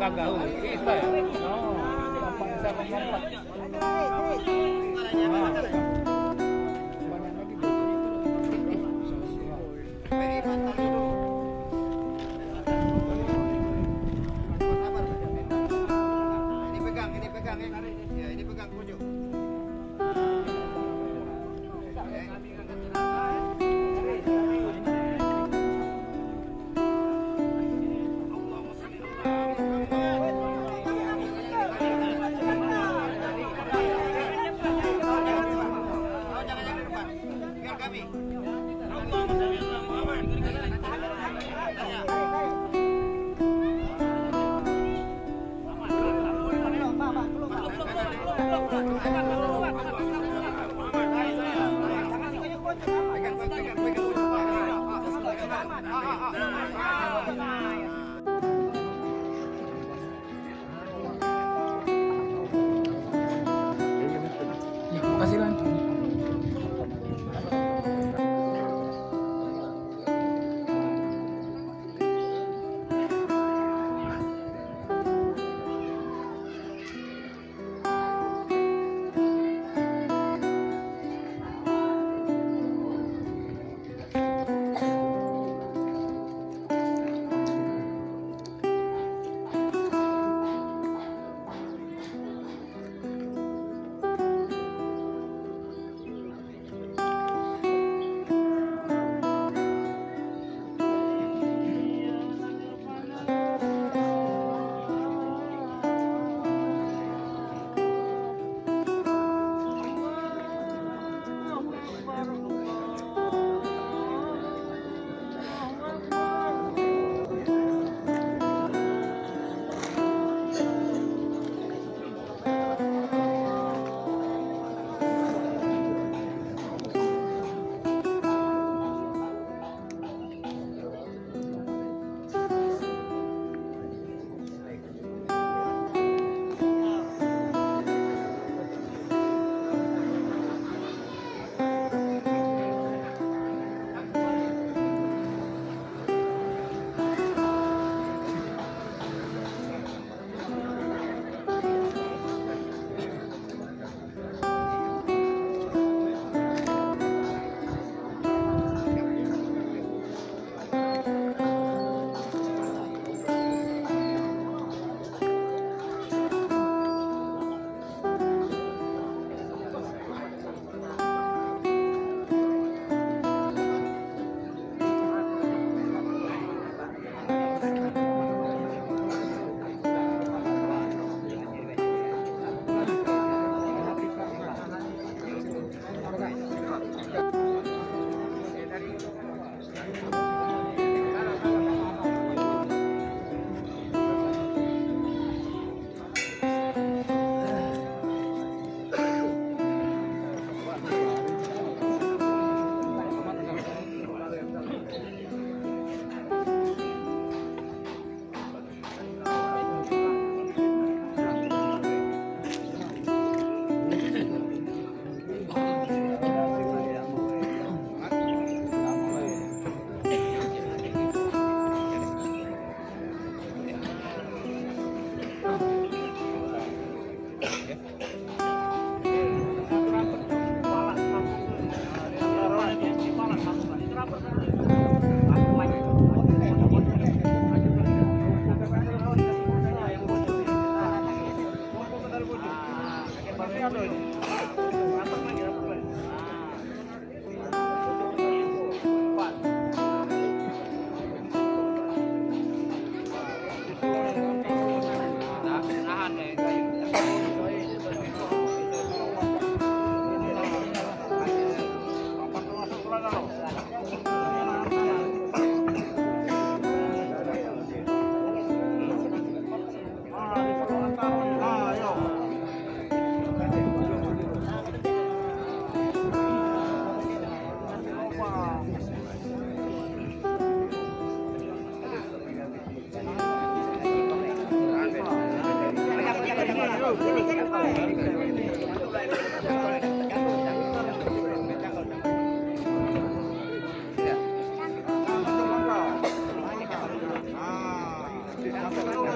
gagah kita ya. Oh, apa bisa ngomong. Ini pegang pojok. Makasih Lan.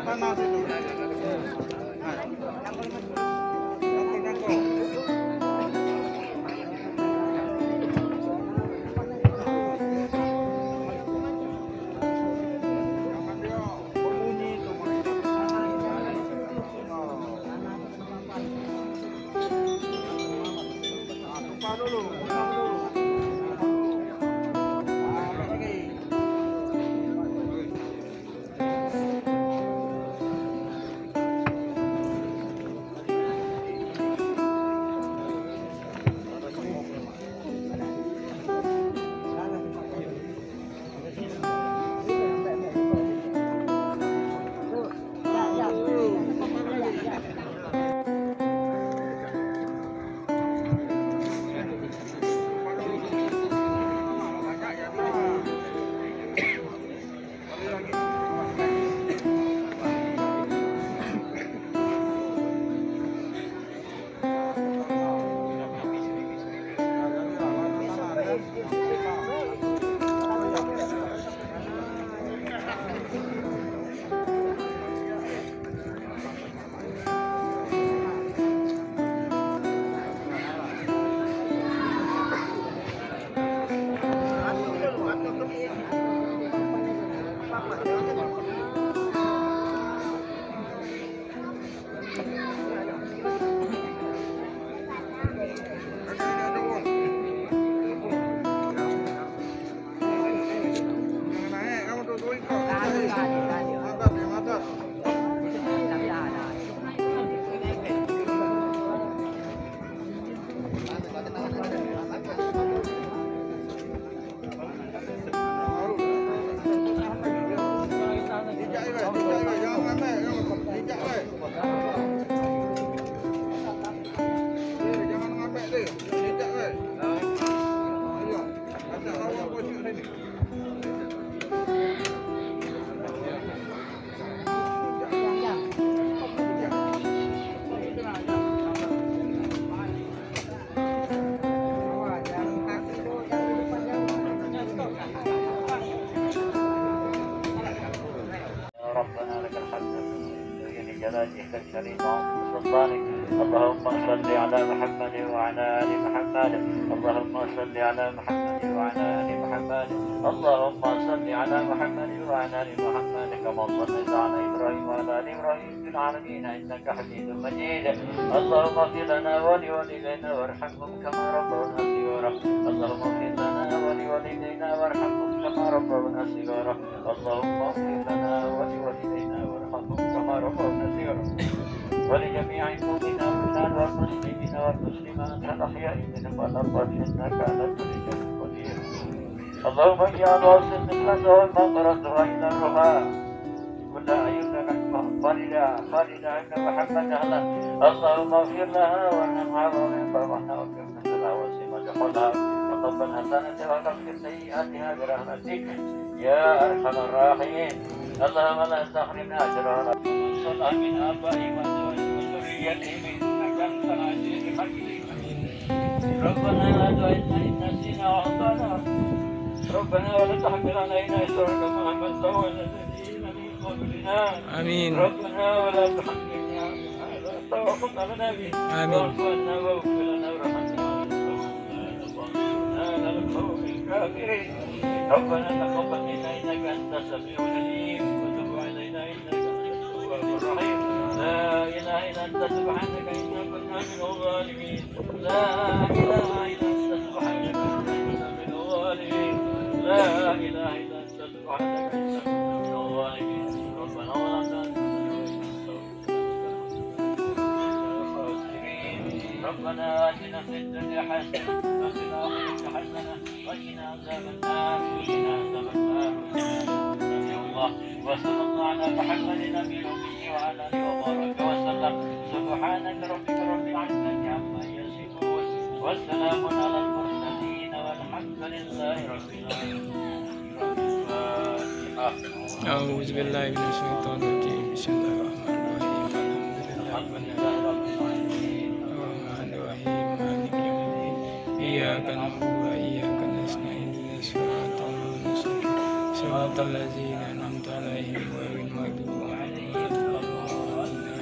Panas itu. ربنا لك الحمد جلالك الكريم وسلطانك. اللهم صل على محمد وعلى ال محمد. اللهم صل على محمد وعلى ال محمد. اللهم صل على محمد وعلى ال محمد كما صليت على ابراهيم وعلى ال ابراهيم في العالمين انك حميد مجيد. اللهم اغفر لنا ولوالدينا وارحمهم كما ربونا صغارا. اللهم اغفر لنا ولوالدينا وارحمهم كما ربونا صغارا. اللهم اغفر لنا ولوالدينا وارحمهم كما ربونا صغارا. ولجميع المؤمنين والمسلمين والمسلمات الأحياء منهم والأموات إنك على كل شيء قدير. اللهم اجعل واصل مثلك والمغفرة إلى الرخاء كل أيامنا خالدا إن محمد أهلا. اللهم اغفر لها وارحمها وارحمها وكفر لها وسمى دخلها وقبل حسناتها وكفر سيئاتها برحمتك يا أرحم الراحمين. اللهم لا تحرمنا أجرها صلى من آبائهم وذريتهم إنك أنت العزيز الحكيم. ربنا لا تؤاخذنا إن نسينا وأخطأنا. ربنا ولا تحمل علينا إصرا كما حملته على الذين من قبلنا. آمين. ربنا ولا تحملنا ما لا طاقة لنا به. آمين. واعف عنا واغفر لنا وارحمنا وانصرنا على القوم الكافرين. ربنا تقبل منا إنك أنت السميع العليم وتب علينا إنك أنت التواب الرحيم. لا إله إلا أنت سبحانك إنا كنا من الظالمين. لا إله إلا أنت سبحانك إنا كنا من الظالمين. لا إله إلا أنت سبحانك إنا كنا من الظالمين. ربنا ظلمنا ربنا آتنا في الدنيا حسنة وفي الآخرة حسنة وقنا عذاب النار. وصلى الله على محمد النبي الأمي وعلى آله وبارك وسلم. سبحانك ربك رب العزة عما يصفون والسلام على المرسلين والحمد لله رب العالمين. أعوذ بالله من الشيطان الرجيم. بسم الله الرحمن الرحيم. الرحمن الرحيم مالك يوم الدين. إياك نعبد وإياك نستعين اهدنا الصراط المستقيم صراط الذين أنعمت عليهم غير المغضوب عليهم ولا الضالين.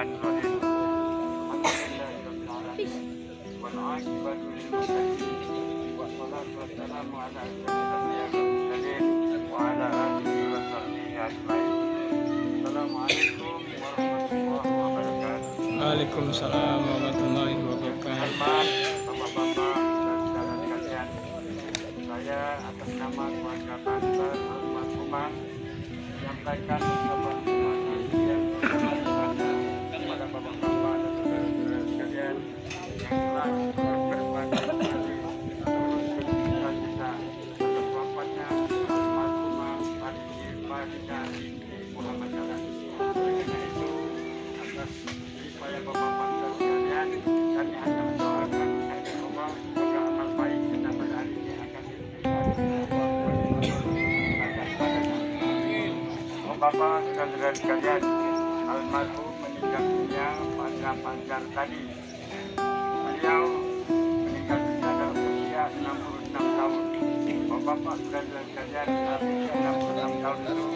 Bismillahirrahmanirrahim. Alhamdulillahirabbil alamin. Wal 'aqibatu lil muttaqin. Wassalatu wassalamu ala asyrofil anbiya'i wal mursalin wa ala alihi wa sahbihi ajma'in. Assalamualaikum warahmatullahi wabarakatuh. Waalaikumsalam warahmatullahi wabarakatuh. Bapak-bapak dan saudara sekalian, saya atas nama keluarga Banser Almarhumah menyampaikan ucapan terima kasih yang kepada bapak-bapak dan saudara-saudara sekalian yang telah berbagi kami cita-cita atas wafatnya Almarhumah Faridi Farida Muhammad Dahlan. Oleh karena itu, atas upaya bapak-bapak dan sekalian, kami hanya mendoakan agar Allah semoga amal baik kita pada hari ini akan Bapak dan saudara sekalian, almarhum meninggal dunia pada pagi tadi. Beliau meninggal dunia dalam usia 66 tahun. Bapak dan saudara sekalian, dalam usia 66 tahun itu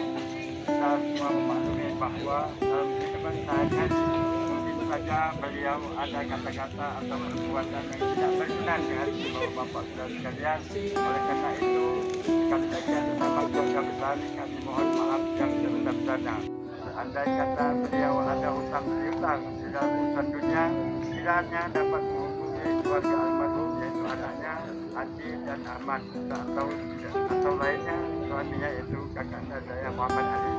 kita semua memaklumi bahwa dalam kehidupan sehari-hari mungkin saja beliau ada kata-kata atau perbuatan yang tidak berkenan di hati bapak dan sekalian. Oleh karena itu, sekali lagi atas nama keluarga besar kami mohon maaf yang sebesar-besarnya. Andai kata beliau ada hutang piutang di dalam urusan dunia, kiranya dapat menghubungi keluarga almarhum, yaitu anaknya Haji dan Ahmad, atau lainnya suaminya yaitu kakak saya Muhammad Ali.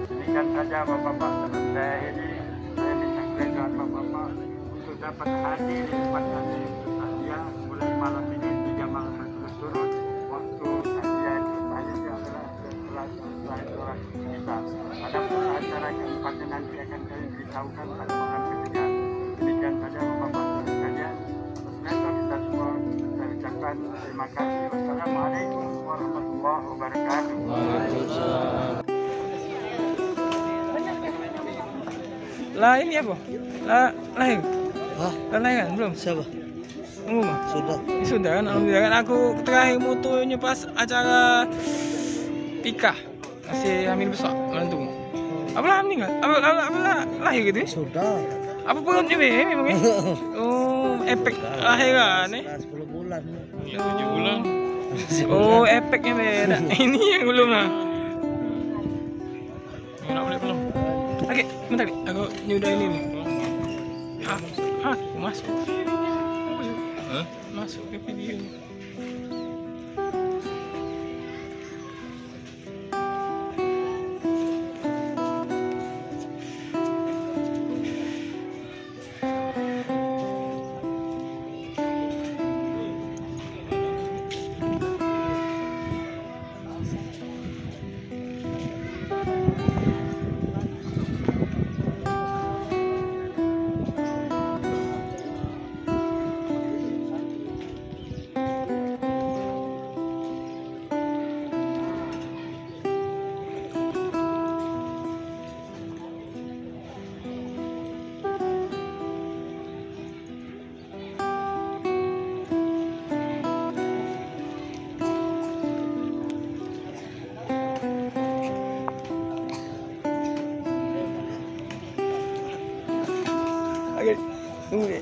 Demikian saja bapak-bapak, sebelum saya ini saya minta keredoan bapak-bapak untuk dapat hadir di tempat kami bersaksian mulai malam ini 3 malam berturut-turut. Waktu kajian panitia adalah setelah sholat kita. Adapun acara keempatnya nanti akan kami beritahukan pada malam ketiga. Demikian saja bapak-bapak sekalian. Atas kita semua saya ucapkan terima kasih. Wassalamualaikum warahmatullahi wabarakatuh. Waalaikumsalam. Lah ini apa? Lahir? Hah? Lah lahiran belum? Siapa? Rumah? Sudah. Sudah kan, alhamdulillah kan aku terakhir motonya pas acara Pika masih hamil besar menantu. Apa lah meninggal? Apa lahir gitu? Sudah. Apa perutnya memang? Oh, efek lahiran nih. 10 bulan. Ya, 7 bulan. Oh, efeknya beda. Ini yang belum lah. Nak boleh belum? Oke, bentar nih. Aku nyudah ini nih. Masuk. Masuk ke video ini. Oke, tunggu deh.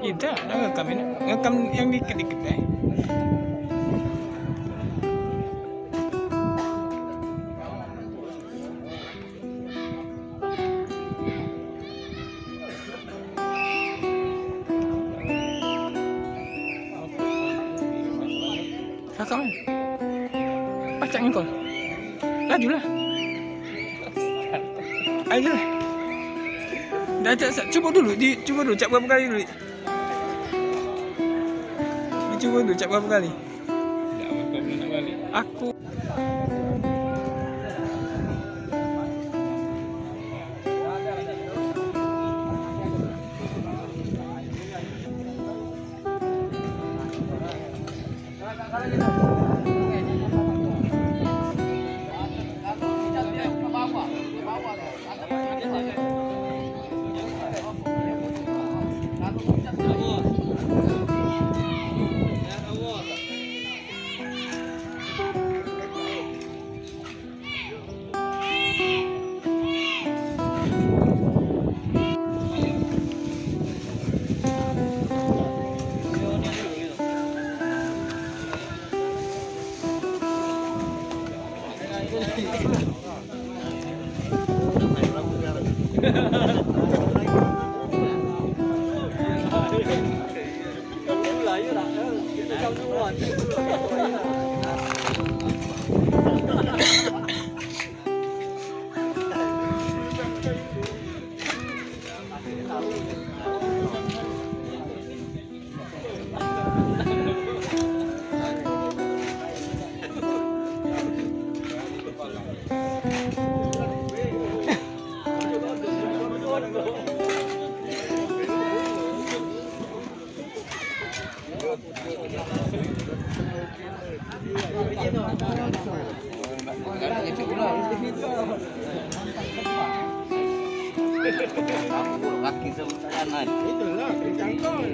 Kita ada ngekam ini, ngekam yang dikit-dikit deh. Rekam ya? Pacangin kol. Laju lah. Ayo lah. Dah coba dulu, coba dulu cak berapa kali dulu. Coba dulu cak berapa kali. Aku kaki kanan. Itulah dicangkol.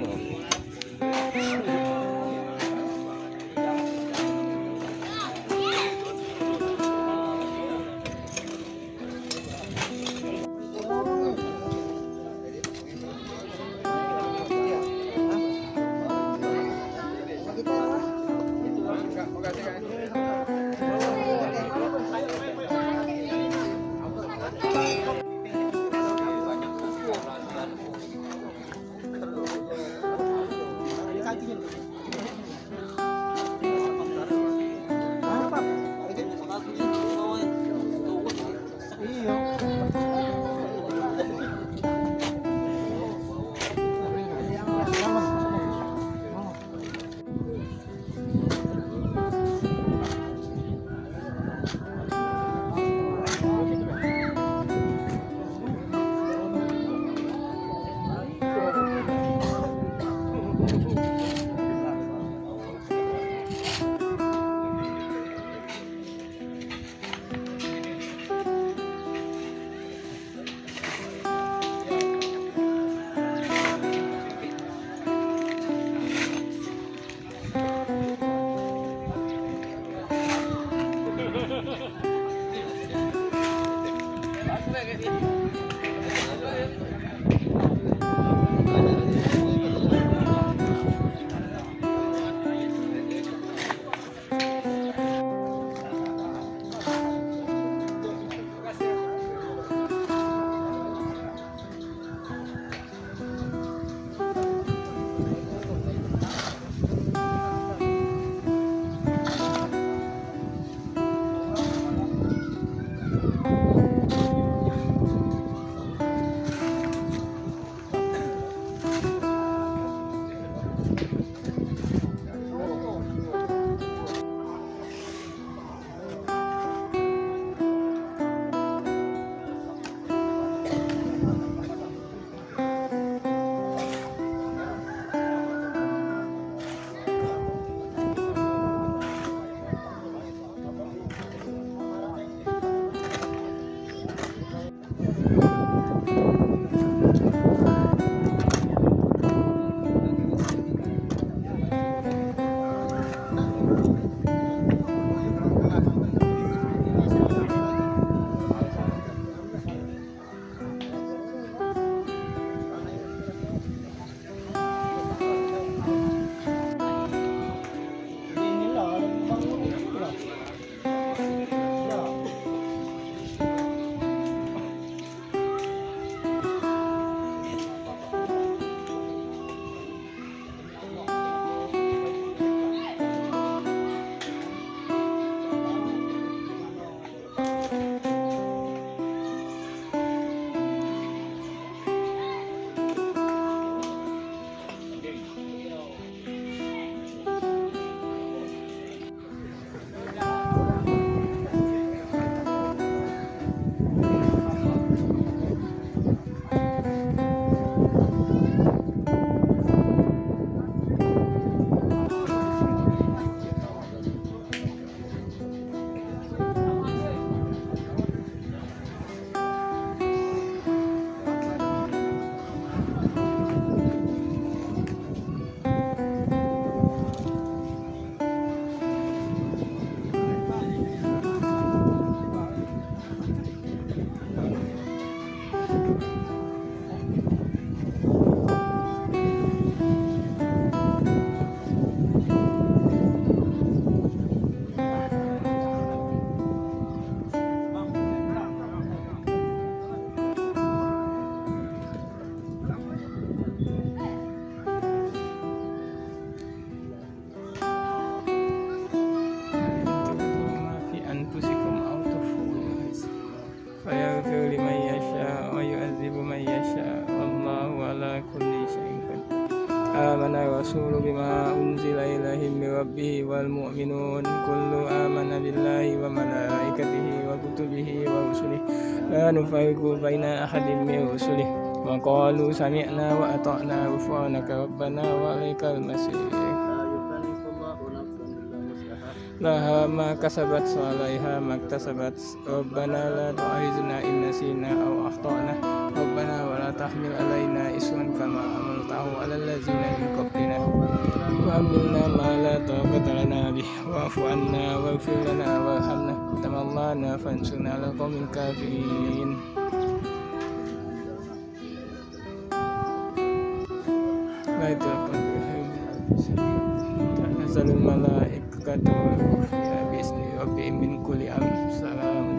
آمن الرسول بما أنزل إليه من ربه والمؤمنون كل آمن بالله وملائكته وكتبه ورسله لا نفرق بين أحد من رسله وقالوا سمعنا وأطعنا غفرانك ربنا وإليك المصير لها ما كسبت وعليها ما اكتسبت ربنا لا تؤاخذنا إن نسينا أو أخطأنا ربنا ولا تحمل علينا إصرا كما حملته على الذين من قبلنا وحملنا ما لا طاقة لنا به واعف عنا واغفر لنا وارحمنا تمضانا فانصرنا على القوم الكافرين. تنزل الملائكة والروح فيها بإذن ربهم من كل أمر سلام